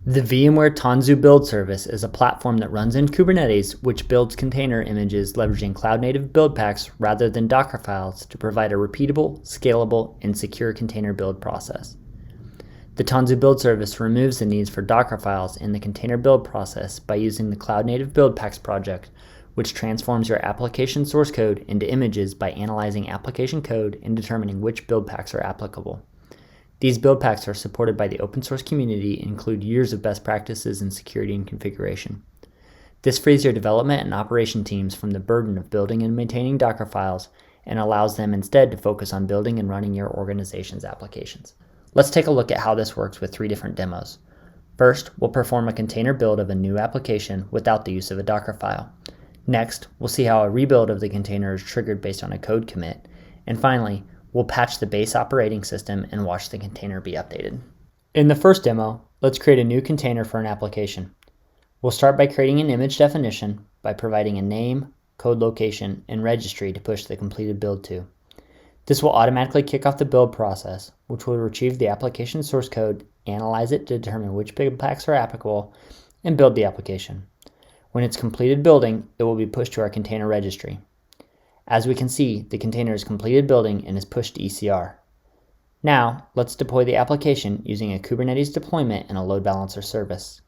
The VMware Tanzu Build Service is a platform that runs in Kubernetes, which builds container images leveraging cloud-native build packs rather than Docker files to provide a repeatable, scalable, and secure container build process. The Tanzu Build Service removes the needs for Docker files in the container build process by using the cloud-native build packs project, which transforms your application source code into images by analyzing application code and determining which build packs are applicable. These build packs are supported by the open source community and include years of best practices in security and configuration. This frees your development and operation teams from the burden of building and maintaining Docker files and allows them instead to focus on building and running your organization's applications. Let's take a look at how this works with 3 different demos. First, we'll perform a container build of a new application without the use of a Docker file. Next, we'll see how a rebuild of the container is triggered based on a code commit. And finally, we'll patch the base operating system and watch the container be updated. In the first demo, let's create a new container for an application. We'll start by creating an image definition by providing a name, code location, and registry to push the completed build to. This will automatically kick off the build process, which will retrieve the application source code, analyze it to determine which build packs are applicable, and build the application. When it's completed building, it will be pushed to our container registry. As we can see, the container is completed building and is pushed to ECR. Now, let's deploy the application using a Kubernetes deployment and a load balancer service.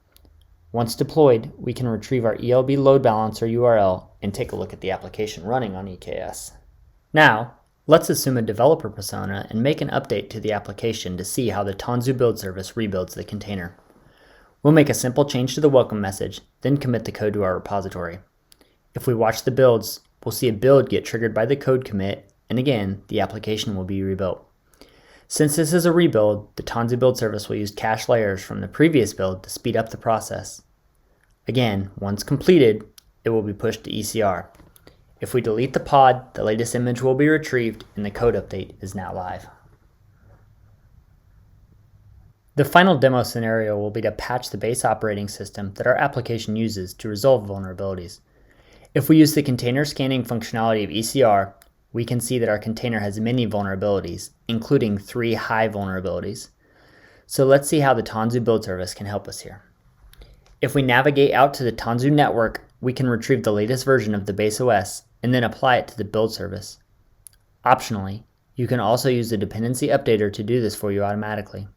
Once deployed, we can retrieve our ELB load balancer URL and take a look at the application running on EKS. Now, let's assume a developer persona and make an update to the application to see how the Tanzu Build Service rebuilds the container. We'll make a simple change to the welcome message, then commit the code to our repository. If we watch the builds, we'll see a build get triggered by the code commit, and again, the application will be rebuilt. Since this is a rebuild, the Tanzu Build Service will use cache layers from the previous build to speed up the process. Again, once completed, it will be pushed to ECR. If we delete the pod, the latest image will be retrieved and the code update is now live. The final demo scenario will be to patch the base operating system that our application uses to resolve vulnerabilities. If we use the container scanning functionality of ECR, we can see that our container has many vulnerabilities, including 3 high vulnerabilities. So let's see how the Tanzu Build Service can help us here. If we navigate out to the Tanzu network, we can retrieve the latest version of the base OS and then apply it to the build service. Optionally, you can also use the dependency updater to do this for you automatically.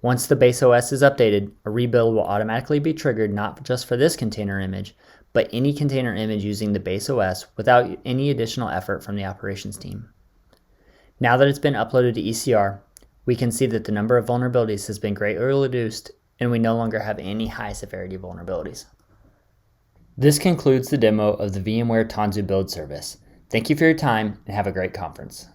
Once the base OS is updated, a rebuild will automatically be triggered not just for this container image, but any container image using the base OS without any additional effort from the operations team. Now that it's been uploaded to ECR, we can see that the number of vulnerabilities has been greatly reduced and we no longer have any high severity vulnerabilities. This concludes the demo of the VMware Tanzu Build Service. Thank you for your time and have a great conference.